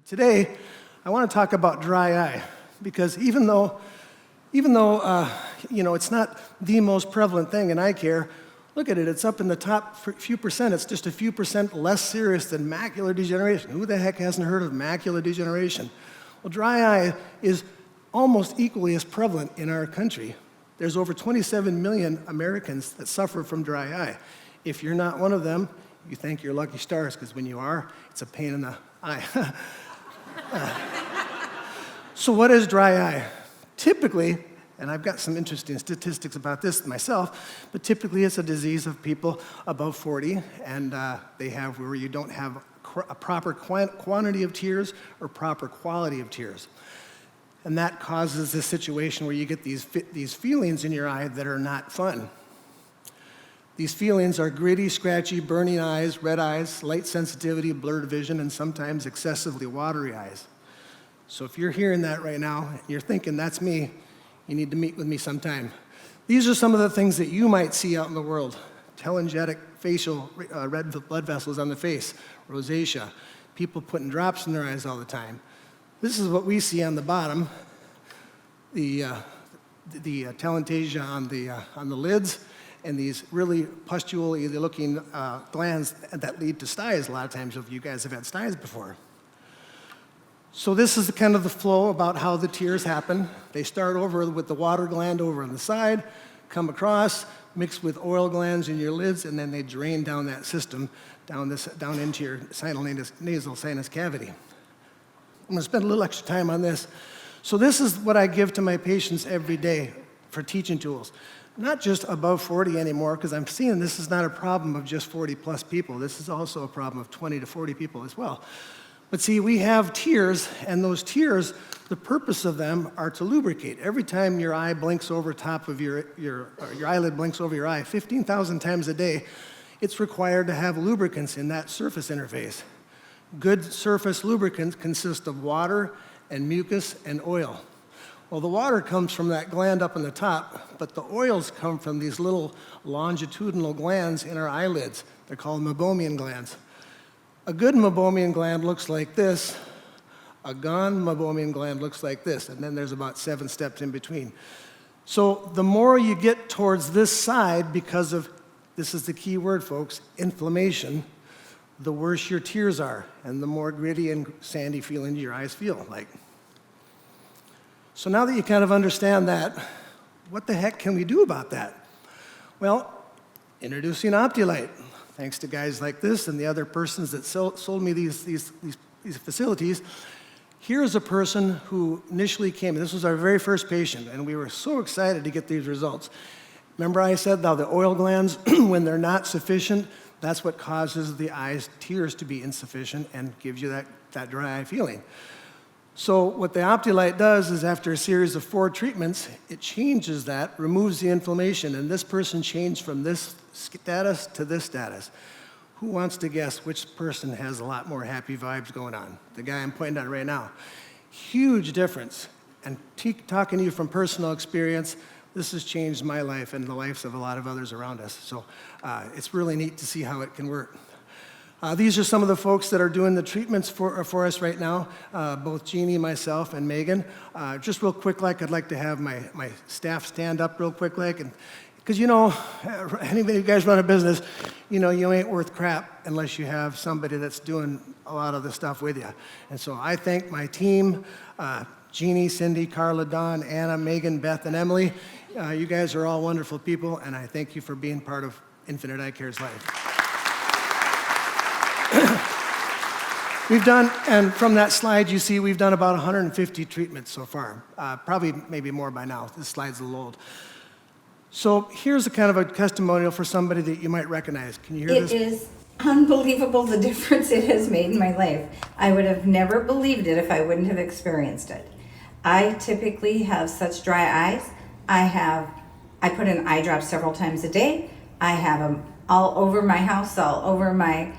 Today, I want to talk about dry eye, because even though it's not the most prevalent thing in eye care, look at it, it's up in the top few percent. It's just a few percent less serious than macular degeneration. Who the heck hasn't heard of macular degeneration? Well, dry eye is almost equally as prevalent in our country. There's over 27 million Americans that suffer from dry eye. If you're not one of them, you thank your lucky stars, because when you are, it's a pain in the eye. So what is dry eye? Typically, and I've got some interesting statistics about this myself, but typically it's a disease of people above 40, and they have where you don't have a proper quantity of tears or proper quality of tears. And that causes this situation where you get these feelings in your eye that are not fun. These feelings are gritty, scratchy, burning eyes, red eyes, light sensitivity, blurred vision, and sometimes excessively watery eyes. So if you're hearing that right now, and you're thinking, that's me, you need to meet with me sometime. These are some of the things that you might see out in the world. Telangiectatic facial red blood vessels on the face, rosacea, people putting drops in their eyes all the time. This is what we see on the bottom, the telangiectasia on the lids, and these really pustule-y looking glands that lead to styes a lot of times, if you guys have had styes before. So this is kind of the flow about how the tears happen. They start over with the water gland over on the side, come across, mix with oil glands in your lids, and then they drain down that system, down into your nasal sinus cavity. I'm going to spend a little extra time on this. So this is what I give to my patients every day for teaching tools. Not just above 40 anymore, because I'm seeing this is not a problem of just 40 plus people. This is also a problem of 20 to 40 people as well. But see, we have tears, and those tears, the purpose of them are to lubricate. Every time your eye blinks over top of your eyelid blinks over your eye, 15,000 times a day, it's required to have lubricants in that surface interface. Good surface lubricants consist of water and mucus and oil. Well, the water comes from that gland up on the top, but the oils come from these little longitudinal glands in our eyelids. They're called meibomian glands. A good meibomian gland looks like this. A gone meibomian gland looks like this, and then there's about 7 steps in between. So the more you get towards this side, because of, this is the key word, folks, inflammation, the worse your tears are, and the more gritty and sandy feeling your eyes feel like. So now that you kind of understand that, what the heck can we do about that? Well, introducing Optilite. Thanks to guys like this and the other persons that sold me these facilities. Here's a person who initially came, and this was our very first patient, and we were so excited to get these results. Remember I said how the oil glands, when they're not sufficient, that's what causes the eye's tears to be insufficient and gives you that dry eye feeling. So what the Optilite does is, after a series of 4 treatments, it changes that, removes the inflammation, and this person changed from this status to this status. Who wants to guess which person has a lot more happy vibes going on? The guy I'm pointing at right now. Huge difference. And talking to you from personal experience, this has changed my life and the lives of a lot of others around us. So it's really neat to see how it can work. These are some of the folks that are doing the treatments for us right now, both Jeannie, myself, and Megan. Just real quick, I'd like to have my staff stand up real quick, and because anybody you guys run a business, you ain't worth crap unless you have somebody that's doing a lot of the stuff with you. And so I thank my team, Jeannie, Cindy, Carla, Dawn, Anna, Megan, Beth, and Emily. You guys are all wonderful people, and I thank you for being part of Infinite Eye Care's life. We've done, and from that slide you see we've done about 150 treatments so far. Probably maybe more by now. This slide's a little old. So here's a kind of a testimonial for somebody that you might recognize. Can you hear this? It is unbelievable the difference it has made in my life. I would have never believed it if I wouldn't have experienced it. I typically have such dry eyes. I put in eye drops several times a day. I have them all over my house, all over my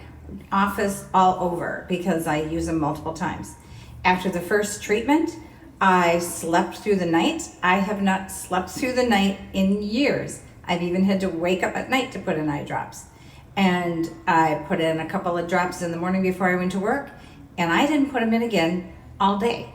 office, all over, because I use them multiple times. After the first treatment, I slept through the night. I have not slept through the night in years. I've even had to wake up at night to put in eye drops. And I put in a couple of drops in the morning before I went to work, And I didn't put them in again all day.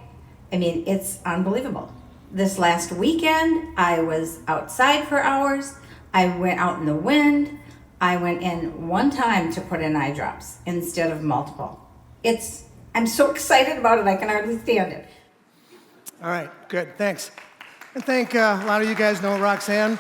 I mean, it's unbelievable. This last weekend, I was outside for hours. I went out in the wind. I went in one time to put in eye drops instead of multiple. I'm so excited about it, I can hardly stand it. All right, good, thanks. And thank a lot of you guys know Roxanne.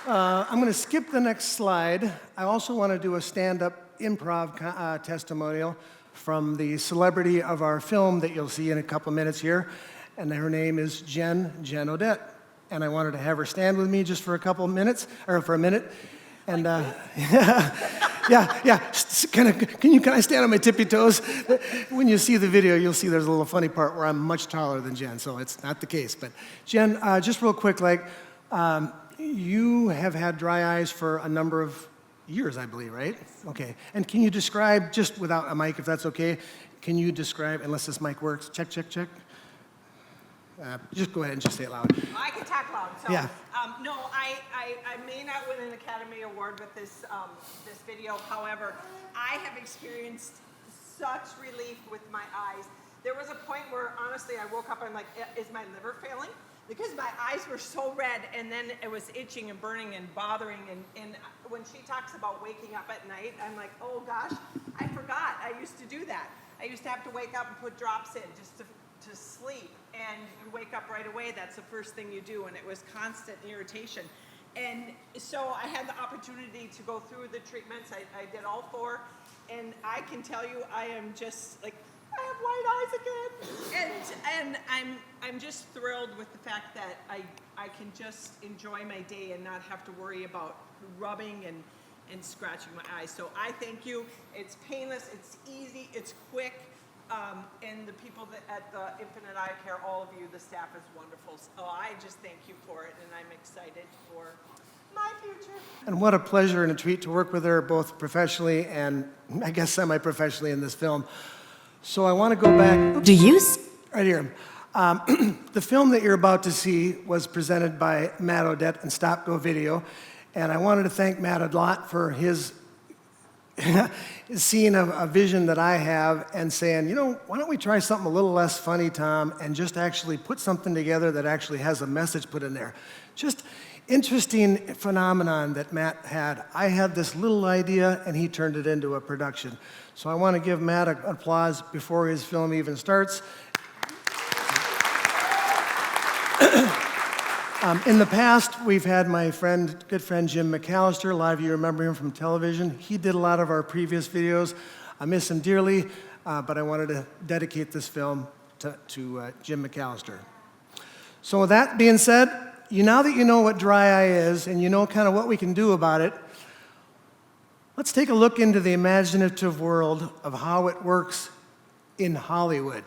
I'm going to skip the next slide. I also want to do a stand-up improv testimonial from the celebrity of our film that you'll see in a couple minutes here. And her name is Jen Odette. And I wanted to have her stand with me just for a couple minutes, or for a minute. And yeah. Can I stand on my tippy toes? When you see the video, you'll see there's a little funny part where I'm much taller than Jen, so it's not the case. But Jen, just real quick, you have had dry eyes for a number of years, I believe, right? Okay. And can you describe, just without a mic, if that's okay, can you describe, unless this mic works, check. Just go ahead and just say it loud. I can talk loud. So, yeah. No, I may not win an Academy Award with this video. However, I have experienced such relief with my eyes. There was a point where, honestly, I woke up and I'm like, is my liver failing? Because my eyes were so red, and then it was itching and burning and bothering. And when she talks about waking up at night, I'm like, oh gosh, I forgot. I used to do that. I used to have to wake up and put drops in just to sleep, and you wake up right away. That's the first thing you do, and it was constant irritation. And so I had the opportunity to go through the treatments. I did all 4, and I can tell you, I am just like, I have white eyes again, and I'm just thrilled with the fact that I can just enjoy my day and not have to worry about rubbing and scratching my eyes. So I thank you. It's painless, it's easy, it's quick. And the people at the Infinite Eye Care, all of you, the staff is wonderful. So I just thank you for it, and I'm excited for my future. And what a pleasure and a treat to work with her, both professionally and I guess semi-professionally in this film. So I want to go back. Do you? Right here. The film that you're about to see was presented by Matt Odette and Stop Go Video, and I wanted to thank Matt a lot for his seeing a vision that I have and saying, why don't we try something a little less funny, Tom, and just actually put something together that actually has a message put in there. Just interesting phenomenon that Matt had. I had this little idea, and he turned it into a production. So I want to give Matt an applause before his film even starts. In the past, we've had my good friend Jim McAllister. A lot of you remember him from television. He did a lot of our previous videos. I miss him dearly, but I wanted to dedicate this film to Jim McAllister. So with that being said, now that you know what dry eye is and you know kind of what we can do about it, let's take a look into the imaginative world of how it works in Hollywood.